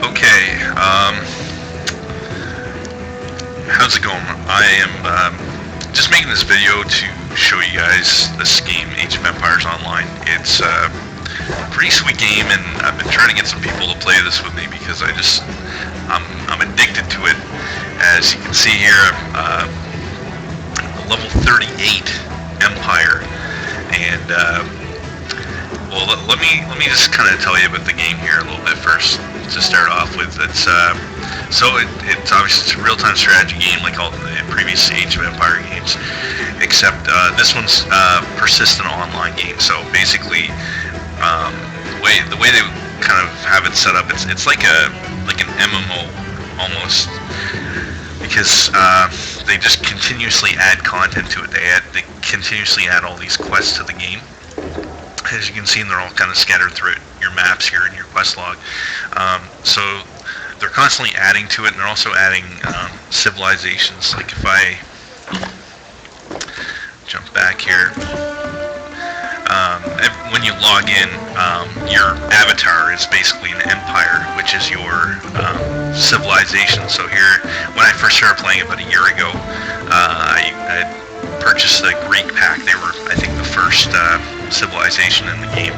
Okay, how's it going? I am just making this video to show you guys this game, Age of Empires Online. It's a pretty sweet game, and I've been trying to get some people to play this with me because I'm addicted to it. As you can see here, I'm level 38 Empire, and well, let me just kind of tell you about the game here a little bit first to start off with. It's obviously a real-time strategy game like all the previous Age of Empire games, except this one's persistent online game. So basically, the way they kind of have it set up, it's like an MMO almost, because they just continuously add content to it. They continuously add all these quests to the game. As you can see, they're all kind of scattered through your maps here in your quest log. So they're constantly adding to it, and they're also adding civilizations. Like if I jump back here, when you log in, your avatar is basically an empire, which is your civilization. So here, when I first started playing about a year ago, I purchased the Greek pack. They were, I think, the first civilization in the game,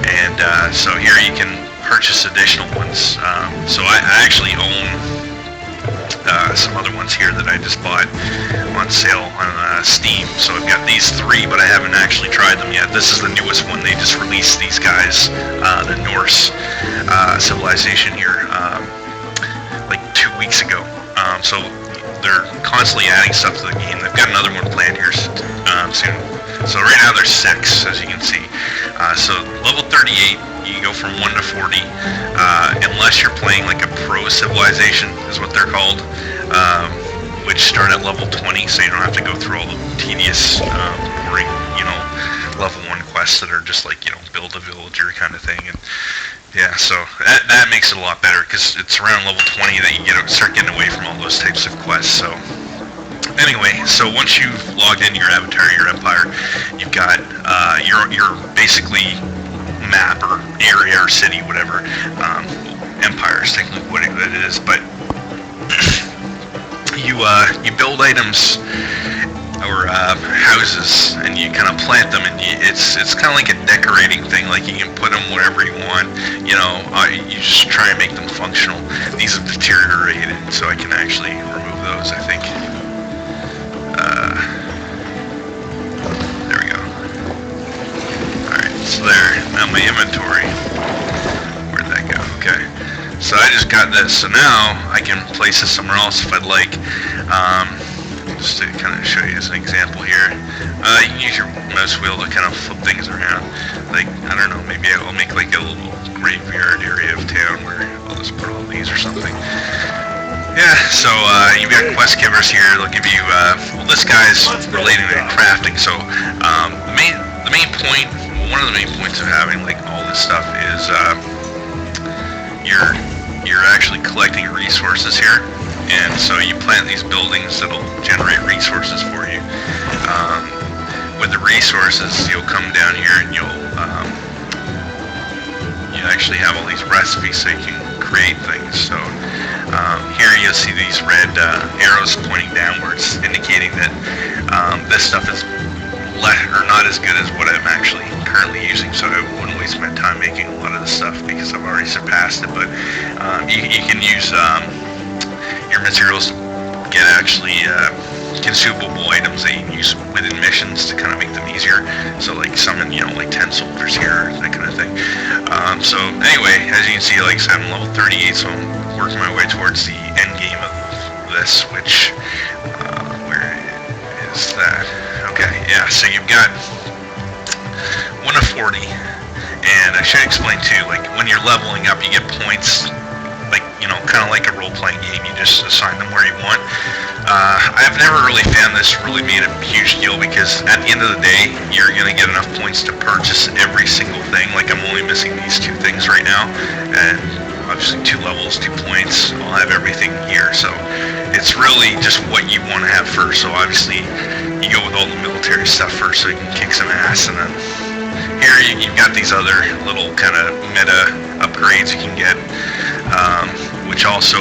and so here you can purchase additional ones. So I actually own some other ones here that I just bought on sale on Steam. So I've got these three, but I haven't actually tried them yet. This is the newest one. They just released these guys, the Norse civilization here, like 2 weeks ago. So they're constantly adding stuff to the game. They've got another one planned here soon. So right now there's 6, as you can see. So level 38, you go from 1 to 40, unless you're playing like a pro civilization, is what they're called, which start at level 20, so you don't have to go through all the tedious, boring, level 1 quests that are just like, build a villager kind of thing. And yeah, so that makes it a lot better, because it's around level 20 that you start getting away from all those types of quests. So anyway, so once you've logged into your avatar, your empire, you've got your basically map or area or city, whatever. Empire is technically what it is, but you build items or houses, and you kind of plant them, and it's kind of like a decorating thing. Like you can put them wherever you want. You just try and make them functional. These have deteriorated, so I can actually remove those, I think. There we go. Alright, so there. Now my inventory. Where'd that go? Okay. So I just got this. So now I can place this somewhere else if I'd like. Just to kind of show you as an example here. You can use your mouse wheel to kind of flip things around. Like, I don't know, maybe I'll make like a little graveyard area of town where I'll just put all these or something. Yeah, so you've got quest givers here. They'll give you, well, this guy's relating to crafting. So the main point, one of the main points of having like all this stuff is you're actually collecting resources here, and so you plant these buildings that'll generate resources for you. With the resources, you'll come down here and you actually have all these recipes so you can create things. So here you'll see these red arrows pointing downwards, indicating that this stuff is not as good as what I'm actually currently using. So I wouldn't waste my time making a lot of this stuff because I've already surpassed it. But you can use your materials to get actually consumable items that you can use within missions to kind of make them easier. So like summon, like 10 soldiers here, that kind of thing. So anyway, as you can see, like I said, I'm level 38, so I'm working my way towards the end game of this, which, where is that? Okay, yeah, so you've got 1 to 40, and I should explain too, like when you're leveling up, you get points, like, kind of like a role-playing game. You just assign them where you want. I've never really found this really made a huge deal, because at the end of the day, you're going to get enough points to purchase every single thing. Like I'm only missing these 2 things right now, and obviously 2 levels, 2 points, I'll have everything here. So it's really just what you want to have first. So obviously you go with all the military stuff first so you can kick some ass, and then here you've got these other little kind of meta upgrades you can get. which also,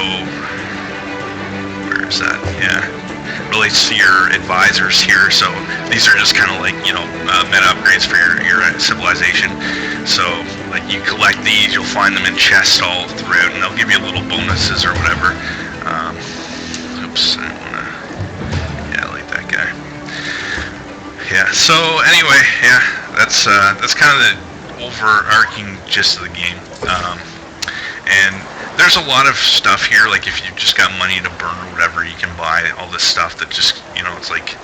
where is that? Yeah, relates to your advisors here. So these are just kind of like, meta upgrades for your civilization. So like you collect these, you'll find them in chests all throughout, and they'll give you little bonuses or whatever. Oops, I don't wanna. Yeah, I like that guy. Yeah. So anyway, yeah, that's kind of the overarching gist of the game. And there's a lot of stuff here, like if you've just got money to burn or whatever, you can buy all this stuff that just, it's like,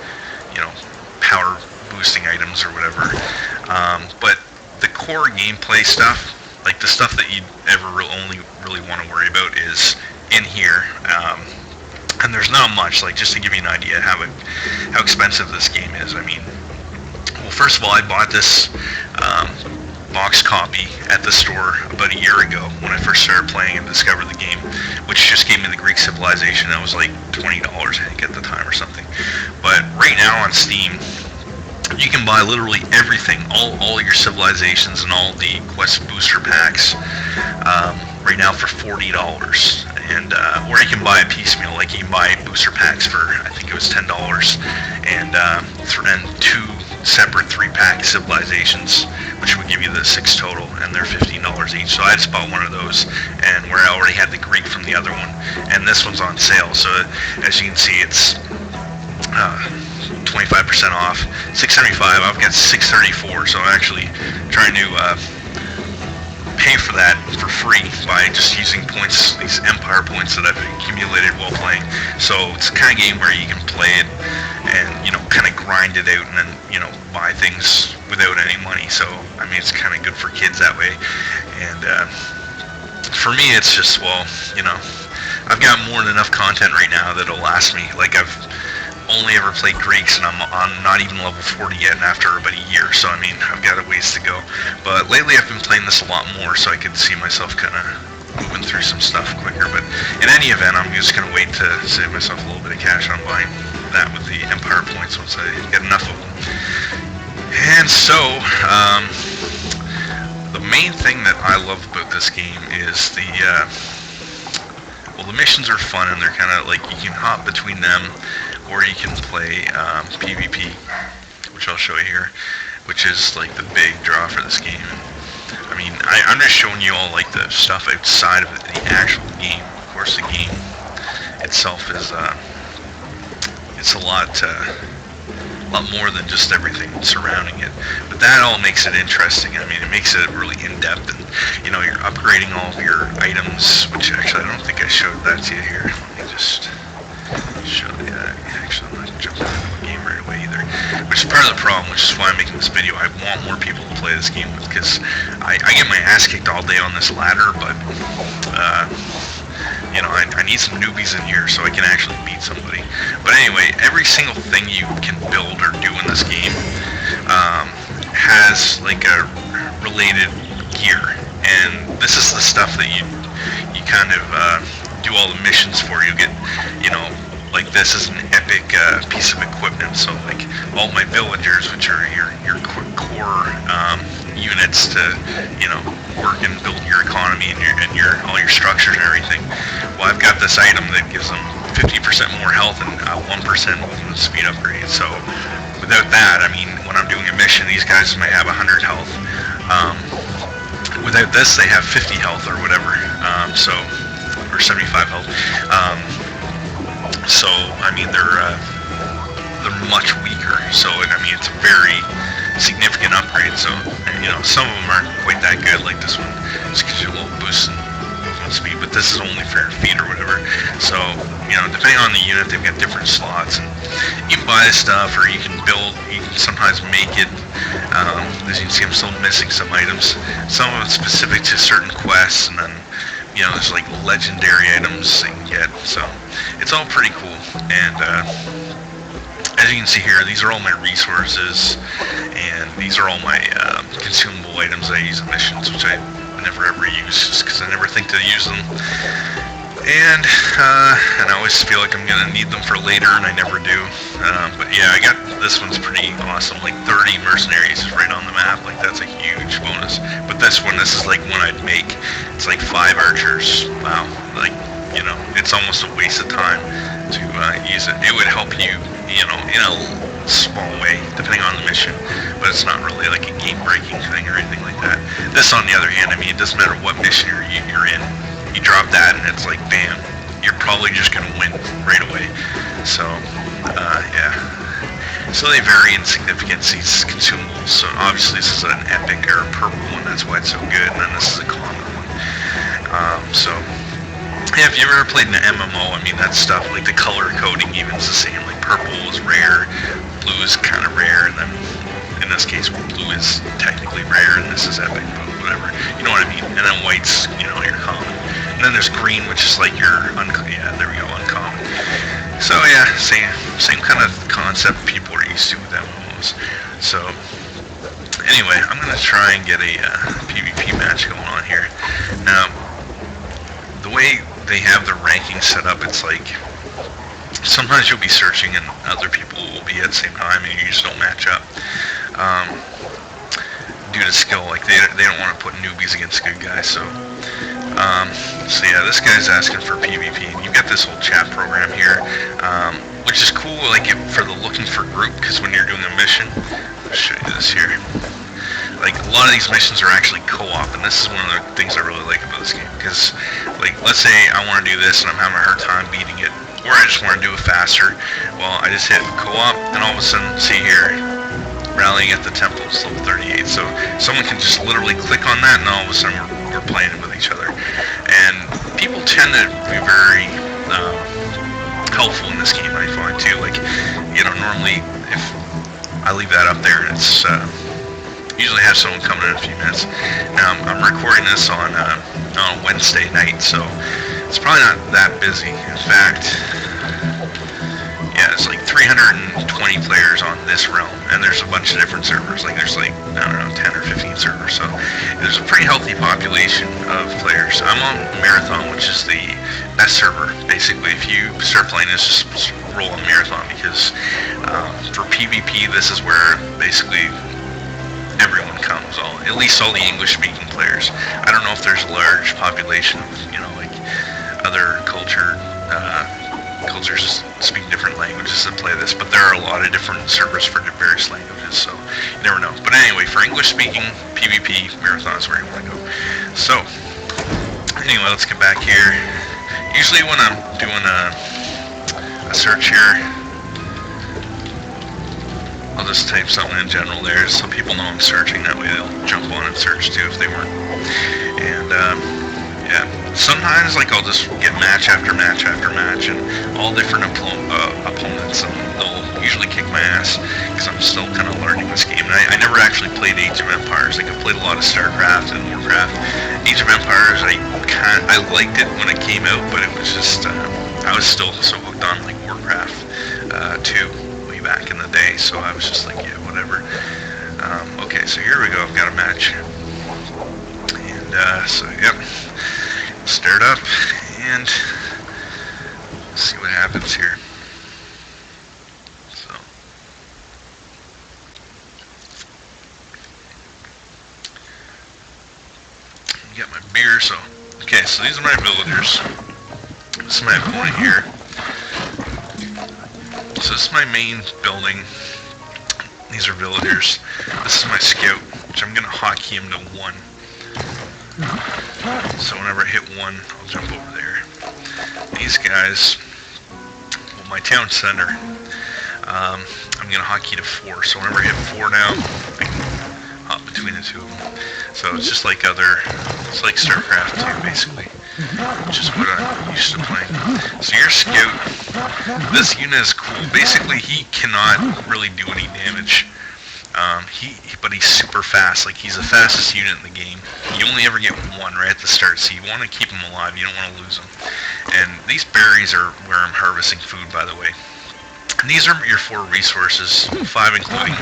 power boosting items or whatever. But the core gameplay stuff, like the stuff that you ever only really want to worry about is in here. And there's not much, like just to give you an idea how expensive this game is. I mean, well, first of all, I bought this box copy at the store about a year ago when I first started playing and discovered the game, which just gave me the Greek civilization. That was like $20, I think, at the time or something. But right now on Steam, you can buy literally everything, all your civilizations and all the quest booster packs right now for $40. And or you can buy a piecemeal, like you can buy booster packs for, I think it was $10, and two separate 3-pack civilizations, which would give you the 6 total, and they're $15 each. So I just bought one of those, and where I already had the Greek from the other one, and this one's on sale. So as you can see, it's 25% off, $675. I've got $634. So I'm actually trying to pay for that for free by just using points, these empire points that I've accumulated while playing. So it's the kind of game where you can play it and kind of grind it out and then buy things without any money. So I mean, it's kind of good for kids that way. And for me, it's just, well, I've got more than enough content right now that'll last me. Like I've only ever played Greeks, and I'm not even level 40 yet, and after about a year, so I mean, I've got a ways to go. But lately I've been playing this a lot more, so I could see myself kind of moving through some stuff quicker. But in any event, I'm just going to wait to save myself a little bit of cash on buying that with the Empire points once I get enough of them. And so, the main thing that I love about this game is the missions are fun, and they're kind of like, you can hop between them, or you can play PvP, which I'll show you here, which is like the big draw for this game. I mean, I'm just showing you all like the stuff outside of it, the actual game. Of course, the game itself is it's a lot more than just everything surrounding it. But that all makes it interesting. I mean, it makes it really in-depth, and you're upgrading all of your items, which actually I don't think I showed that to you here. Let me just show you that. Actually, I'm not jumping into the game right away either, which is part of the problem, which is why I'm making this video. I want more people to play this game with, because I get my ass kicked all day on this ladder, but I need some newbies in here so I can actually beat somebody. But anyway, every single thing you can build or do in this game has like a related gear, and this is the stuff that you kind of do all the missions for. You get, like this is an epic piece of equipment. So like all my villagers, which are your core units to work and build your economy and your all your structures and everything. Well, I've got this item that gives them 50% more health and 1% movement speed upgrade. So without that, I mean, when I'm doing a mission, these guys might have 100 health. Without this, they have 50 health or whatever. Or 75 health. So I mean, they're much weaker. So I mean, it's a very significant upgrade. So some of them aren't quite that good, like this one. Just gives you a little boost in movement speed, but this is only for your feet or whatever. So depending on the unit, they've got different slots, and you can buy stuff, or you can build. You can sometimes make it. As you can see, I'm still missing some items. Some of it's specific to certain quests, and then there's like legendary items that you can get. So it's all pretty cool. And as you can see here, these are all my resources, and these are all my consumable items I use in missions, which I never ever use, just because I never think to use them. And I always feel like I'm gonna need them for later, and I never do. But yeah, I got this one's pretty awesome. Like 30 mercenaries is right on the map. Like that's a huge bonus. But this one. This is like one I'd make. It's like 5 archers. Wow, like, you know, it's almost a waste of time to use it. It would help you, you know, in a small way, depending on the mission, but it's not really like a game-breaking thing or anything like that. This, on the other hand, I mean, it doesn't matter what mission you're in. You drop that, and it's like, bam, you're probably just gonna win right away. So, yeah. So they vary in significance, these consumables. So obviously this is an epic or a purple one, that's why it's so good, and then this is a common one. So, yeah, if you've ever played an MMO, I mean, that stuff, like the color coding even is the same. Like purple is rare, blue is kind of rare, and then in this case, blue is technically rare, and this is epic, but whatever. You know what I mean? And then white's, you know, your common. And then there's green, which is like your uncommon. So yeah, same kind of concept people are used to with MMOs. So anyway, I'm gonna try and get a PvP match going on here. Now, the way they have the ranking set up, it's like sometimes you'll be searching and other people will be at the same time, and you just don't match up due to skill. Like they don't want to put newbies against good guys. So yeah, this guy's asking for PvP, and you get this whole chat program here, which is cool, like for the looking for group, because when you're doing a mission, I'll show you this here. Like a lot of these missions are actually co-op, and this is one of the things I really like about this game, because like let's say I want to do this and I'm having a hard time beating it, or I just want to do it faster. Well, I just hit co-op, and all of a sudden, see here, rallying at the temple, it's level 38. So someone can just literally click on that, and all of a sudden we're playing with each other. And people tend to be very helpful in this game, I find too. Like, you know, normally if I leave that up there, it's usually have someone coming in a few minutes. Now I'm recording this on Wednesday night, so it's probably not that busy. In fact, yeah, it's like 320 players on this realm, and there's a bunch of different servers. Like there's like, I don't know, 10 or 15 servers, so there's a pretty healthy population of players. I'm on Marathon, which is the best server. Basically, if you start playing this, just roll on Marathon, because for PvP, this is where basically everyone comes, at least all the English-speaking players. I don't know if there's a large population of, you know, like other cultures speak different languages that play this, but there are a lot of different servers for various languages, so you never know. But anyway, for English-speaking PvP, Marathon is where you want to go. So anyway, let's get back here. Usually when I'm doing a search here, I'll just type something in general there so people know I'm searching. That way they'll jump on and search too if they weren't. And yeah, sometimes like I'll just get match after match after match, and all different opponents, and they'll usually kick my ass because I'm still kind of learning this game. And I never actually played Age of Empires. Like I've played a lot of StarCraft and Warcraft. Age of Empires, I liked it when it came out, but it was just I was still so hooked on like Warcraft 2 way back in the day. So I was just like, yeah, whatever. Okay, so here we go. I've got a match, and so yep. Start up and see what happens here. So get my beer. So okay, so these are my villagers. This is my opponent here. So this is my main building. These are villagers. This is my scout, which I'm gonna hotkey him to 1. So whenever I hit 1, I'll jump over there. These guys, well, my town center, I'm going to hotkey to 4. So whenever I hit 4 now, I can hop between the two of them. So it's just like it's like StarCraft 2 basically, which is what I'm used to playing. So your scout, this unit is cool. Basically, he cannot really do any damage. But he's super fast. Like, he's the fastest unit in the game. You only ever get 1 right at the start, so you want to keep him alive. You don't want to lose him. And these berries are where I'm harvesting food, by the way. And these are your 4 resources, 5 including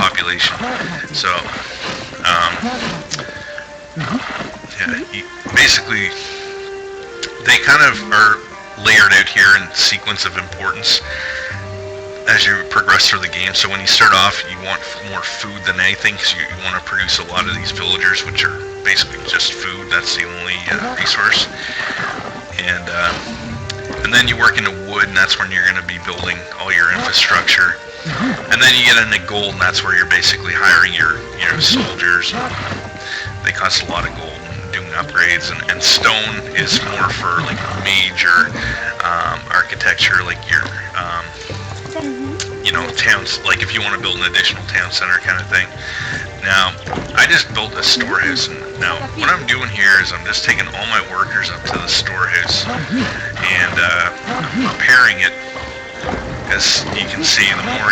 population. So, yeah, basically, they kind of are layered out here in sequence of importance as you progress through the game. So when you start off, you want more food than anything, because you want to produce a lot of these villagers, which are basically just food. That's the only resource. And then you work into wood, and that's when you're going to be building all your infrastructure. And then you get into gold, and that's where you're basically hiring your soldiers. They cost a lot of gold and doing upgrades. And stone is more for like major architecture, like your towns. Like if you want to build an additional town center kind of thing. Now, I just built a storehouse, and now what I'm doing here is I'm just taking all my workers up to the storehouse and repairing it. As you can see, the more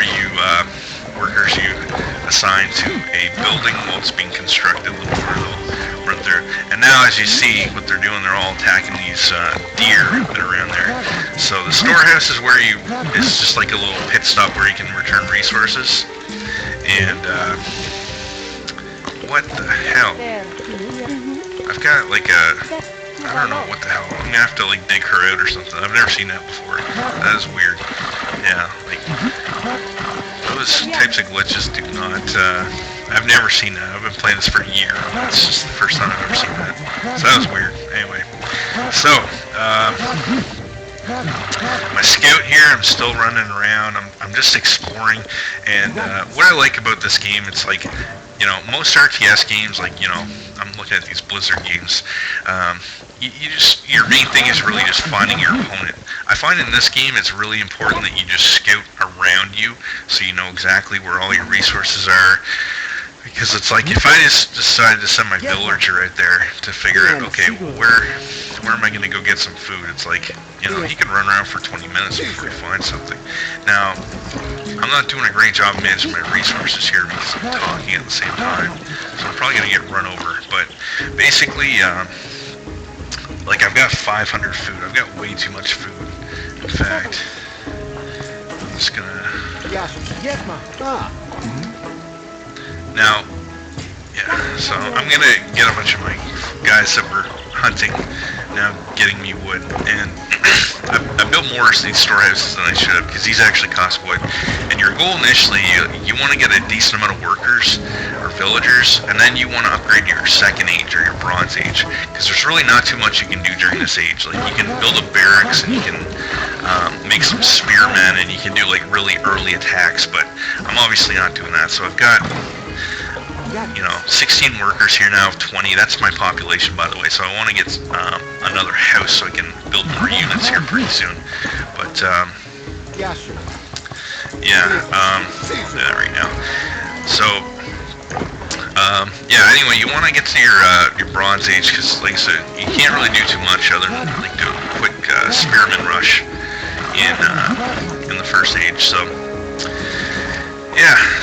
workers you assign to a building while it's being constructed, the more they'll run through. And now, as you see, what they're doing, they're all attacking these deer that are around there. So the storehouse is where it's just like a little pit stop where you can return resources. And what the hell? I've got like I don't know what the hell. I'm gonna have to like dig her out or something. I've never seen that before. That is weird. Yeah, like those types of glitches do not. I've never seen that. I've been playing this for a year. It's just the first time I've ever seen that. So that was weird. Anyway, so my scout here, I'm still running around. I'm just exploring, and what I like about this game, it's like, most RTS games, like, I'm looking at these Blizzard games, your main thing is really just finding your opponent. I find in this game it's really important that you just scout around you, so you know exactly where all your resources are. Because it's like, if I just decided to send my villager right there to figure out, okay, where am I going to go get some food? It's like, he can run around for 20 minutes before he finds something. Now, I'm not doing a great job managing my resources here because I'm talking at the same time. So I'm probably going to get run over. But basically, like, I've got 500 food. I've got way too much food. In fact, I'm just going to... Now, yeah, so I'm going to get a bunch of my guys that were hunting now getting me wood, and I built more of these storehouses than I should have, because these actually cost wood. And your goal initially, you want to get a decent amount of workers or villagers, and then you want to upgrade your second age or your bronze age, because there's really not too much you can do during this age. Like, you can build a barracks, and you can make some spearmen, and you can do like really early attacks, but I'm obviously not doing that. So I've got 16 workers here now of 20. That's my population, by the way. So I want to get another house so I can build more units here pretty soon. But right now. So anyway, you want to get to your bronze age, because like I said, you can't really do too much other than like do a quick spearman rush in the first age. So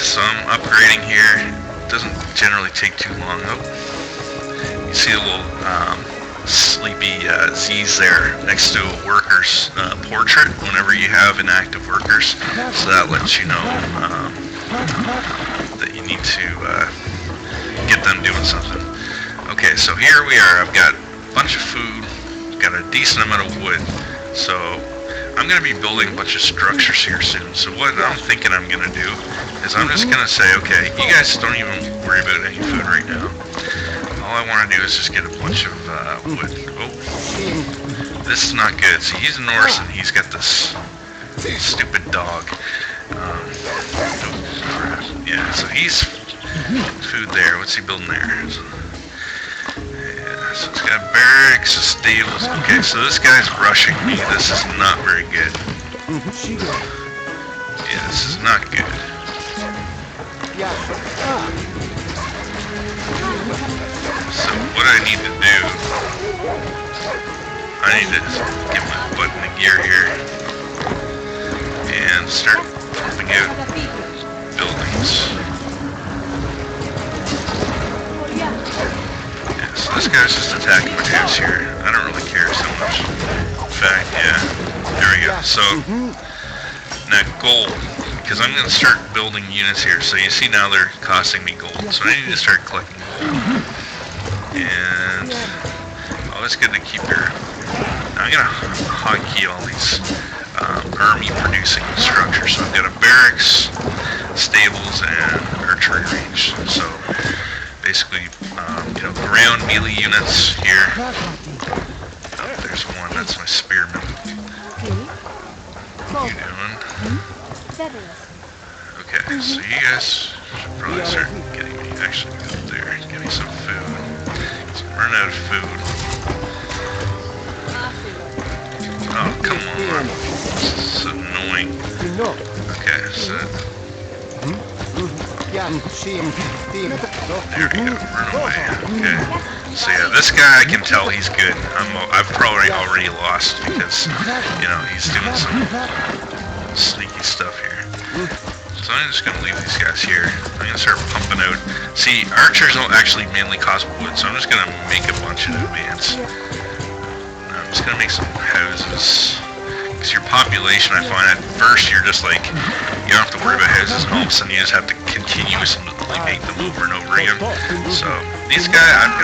so I'm upgrading here. Doesn't generally take too long. Oh, you see a little sleepy Z's there next to a worker's portrait whenever you have inactive workers, so that lets you know that you need to get them doing something. Okay, so here we are. I've got a bunch of food, got a decent amount of wood, so I'm going to be building a bunch of structures here soon. So what I'm thinking I'm going to do is I'm just going to say, okay, you guys don't even worry about any food right now. All I want to do is just get a bunch of wood. Oh, this is not good. See, he's a Norse and he's got this stupid dog. Yeah, so he's food there. What's he building there? So it's got barracks, stables. Okay, so this guy's rushing me. This is not very good. Yeah, this is not good. So what I need to do, I need to get my butt in the gear here and start pumping out buildings. So this guy's just attacking my house here. I don't really care so much. In fact, there we go. So, now gold, because I'm going to start building units here. So you see now they're costing me gold. So I need to start collecting gold. And, that's good to keep your... Now I'm going to hotkey all these army producing structures. So I've got a barracks, stables, and archery range. So basically, ground melee units here. Oh, there's one. That's my spearman. What are you doing? Okay, so you guys should probably start getting me. Actually, go up there. Give me some food. I'm running out of food. Oh, come on. This is annoying. Okay, so... There we go, run away. Okay. So yeah, this guy, I can tell he's good. I've probably already lost because, he's doing some sneaky stuff here. So I'm just going to leave these guys here. I'm going to start pumping out. See, archers don't actually mainly cost wood, so I'm just going to make a bunch in advance. I'm just going to make some houses. Because your population, I find at first you're just like, you don't have to worry about houses, and all of a sudden you just have to continuously make them over and over again. So, these guys, I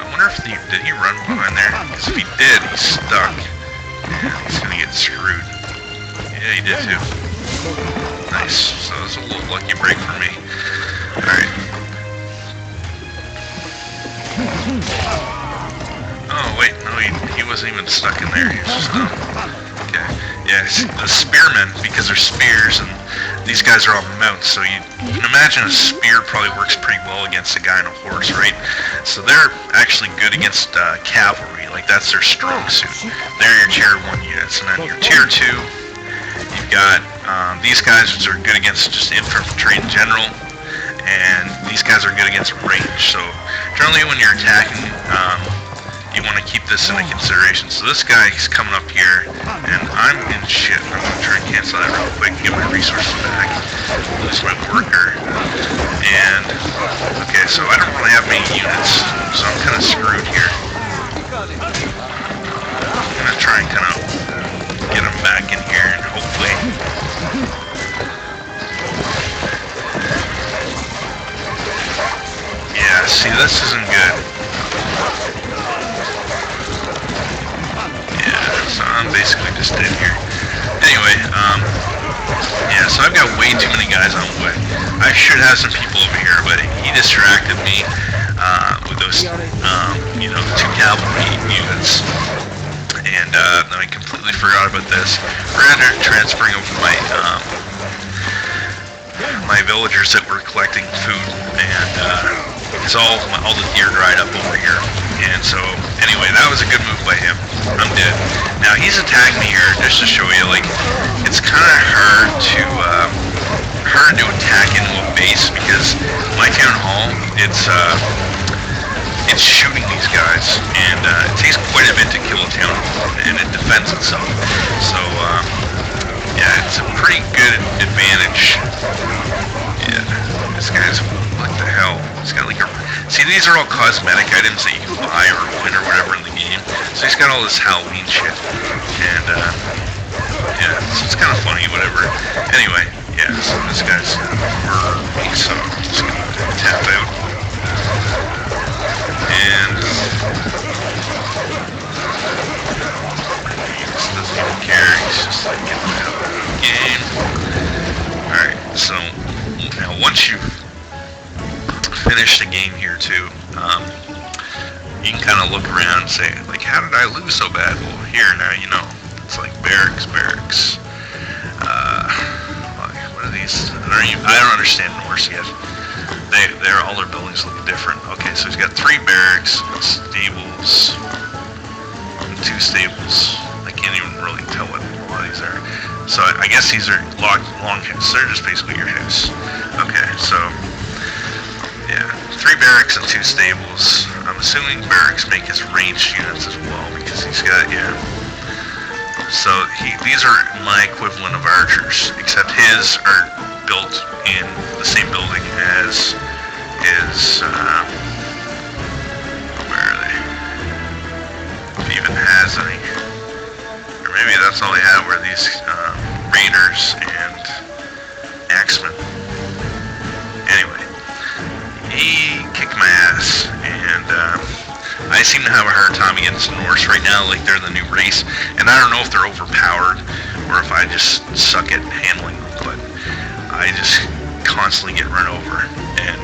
wonder if did he run behind there? Because if he did, he's stuck. And he's going to get screwed. Yeah, he did too. Nice. So that's a little lucky break for me. Alright. Oh, wait, no, he wasn't even stuck in there. He was just done. Okay. Yeah, the spearmen, because they're spears, and these guys are all mounts, so you can imagine a spear probably works pretty well against a guy on a horse, right? So they're actually good against cavalry, like that's their strong suit. They're your tier 1 units, and then your tier 2, you've got these guys, which are good against just infantry in general, and these guys are good against range. So generally when you're attacking, you want to keep this into consideration. So this guy, he's coming up here, and I'm in shit. I'm going to try and cancel that real quick and get my resources back. Lose my worker. And, okay, so I don't really have many units, so I'm kind of screwed here. I'm going to try and kind of get them back in here, and hopefully... Yeah, see, this isn't good. So I'm basically just dead here. Anyway, yeah, so I've got way too many guys on wood. I should have some people over here, but he distracted me with those, the 2 cavalry units. And then I completely forgot about this. We're transferring over my villagers that were collecting food, and it's all the deer dried up over here. And so, anyway, that was a good move by him. I'm dead. Now, he's attacking me here just to show you, like, it's kind of hard to attack into a base because my town hall, it's shooting these guys, and it takes quite a bit to kill a town hall, and it defends itself. So, yeah, it's a pretty good advantage. Yeah, this guy's, what the hell? He's got like a... See, these are all cosmetic items that you can buy or win or whatever in the game. So he's got all this Halloween shit. And, yeah, so it's kind of funny, whatever. Anyway, yeah, so this guy's murdered me, so I'm just gonna tap out. And... he just doesn't even care. He's just like getting out of the game. Alright, so now once you've finished the game here too, you can kind of look around and say, like, how did I lose so bad? Well, here now, it's like barracks. What are these? I don't understand Norse yet. They're all their buildings look different. Okay, so he's got 3 barracks, stables, 2 stables. I can't even really tell what a lot of these are. So I guess these are long houses. They're just basically your house. Okay, so yeah, 3 barracks and 2 stables. I'm assuming barracks make his ranged units as well because he's got, yeah. So these are my equivalent of archers, except his are built in the same building as his. Where are they? If he even has any. Maybe that's all they have, were these raiders and axemen. Anyway, he kicked my ass, and I seem to have a hard time against the Norse right now. Like, they're the new race, and I don't know if they're overpowered or if I just suck at handling them, but I just constantly get run over, and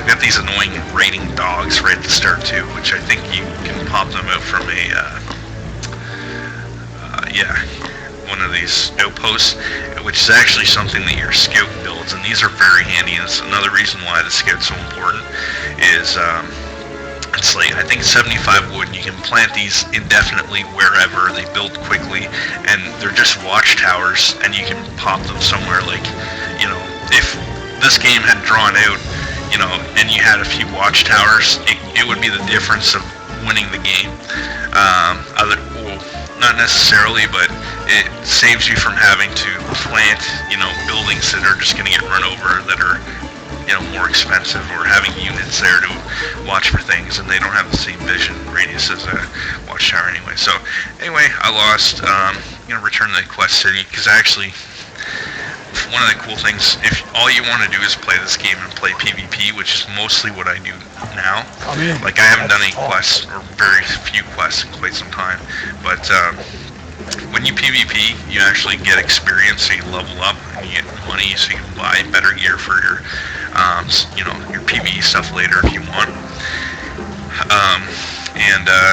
They've got these annoying raiding dogs right at the start too, which I think you can pop them out from a one of these outposts, which is actually something that your scout builds, and these are very handy. And it's another reason why the scout's so important is it's like, I think 75 wood, and you can plant these indefinitely wherever. They build quickly, and they're just watchtowers, and you can pop them somewhere. Like, you know, if this game had drawn out, you know, and you had a few watchtowers, it would be the difference of winning the game. Not necessarily, but it saves you from having to plant, you know, buildings that are just going to get run over, that are, you know, more expensive, or having units there to watch for things, and they don't have the same vision radius as a watchtower anyway. So anyway, I lost. I'm gonna return to the quest city, because actually one of the cool things, if all you want to do is play this game and play PvP, which is mostly what I do now. Like, I haven't done any quests, or very few quests in quite some time, but when you PvP, you actually get experience, so you level up, and you get money, so you can buy better gear for your you know, your PvE stuff later if you want.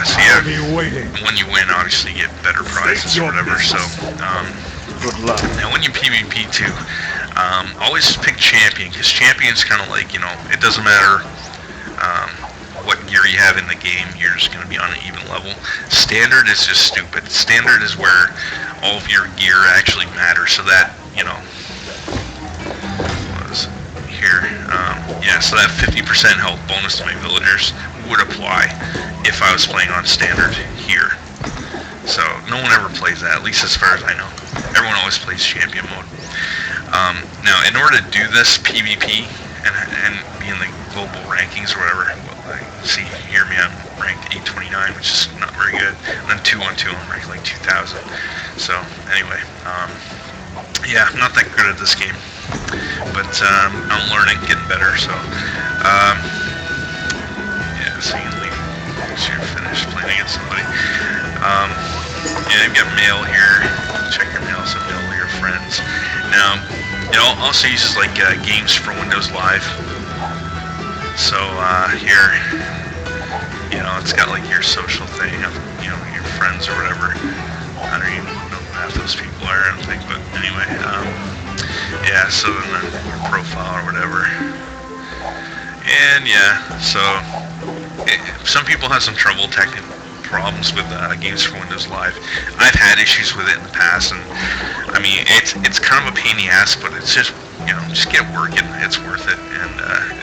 So yeah, when you win, obviously you get better prizes or whatever. So good luck. Now when you PvP too, always pick champion, because champion's kind of like, you know, it doesn't matter what gear you have in the game, you're just going to be on an even level. Standard is just stupid. Standard is where all of your gear actually matters, so that, you know, here, so that 50% health bonus to my villagers would apply if I was playing on standard here. So no one ever plays that, at least as far as I know. Everyone always plays champion mode. Now, in order to do this PvP and be in the global rankings or whatever, see, hear me, I'm ranked 829, which is not very good. And then 212, I'm ranked like 2000. So anyway, yeah, I'm not that good at this game, but I'm learning, getting better. So yeah, so you can leave once you're finished playing against somebody. Yeah, you've got mail here. Check your mail, so mail to your friends. Now, it also uses like games for Windows Live. So here, you know, it's got like your social thing of, you know, your friends or whatever. I don't even know who half those people are, I don't think, but anyway, yeah, so then your profile or whatever. And yeah, so some people have some technical problems with games for Windows Live. I've had issues with it in the past, and I mean, it's kind of a pain in the ass, but it's just, you know, just get working. It's worth it, and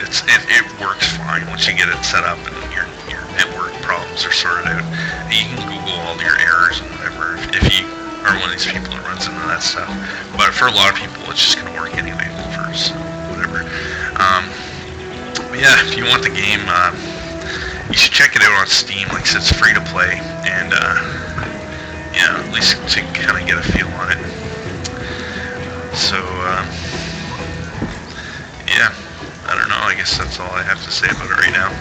it works fine once you get it set up and your network problems are sorted out. You can Google all your errors and whatever if you are one of these people that runs into that stuff. But for a lot of people, it's just gonna work anyway. For whatever. But yeah, if you want the game, you should check it out on Steam. Like I said, it's free to play, and yeah, at least to kind of get a feel on it. So yeah, I don't know, I guess that's all I have to say about it right now.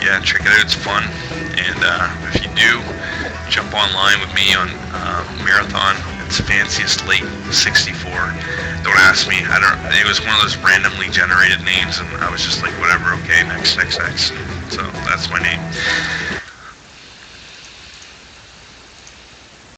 Yeah, check it out, it's fun, and if you do, jump online with me on Marathon. It's Fanciest Lake 64. Don't ask me, it was one of those randomly generated names, and I was just like, whatever, okay, next. So that's my name.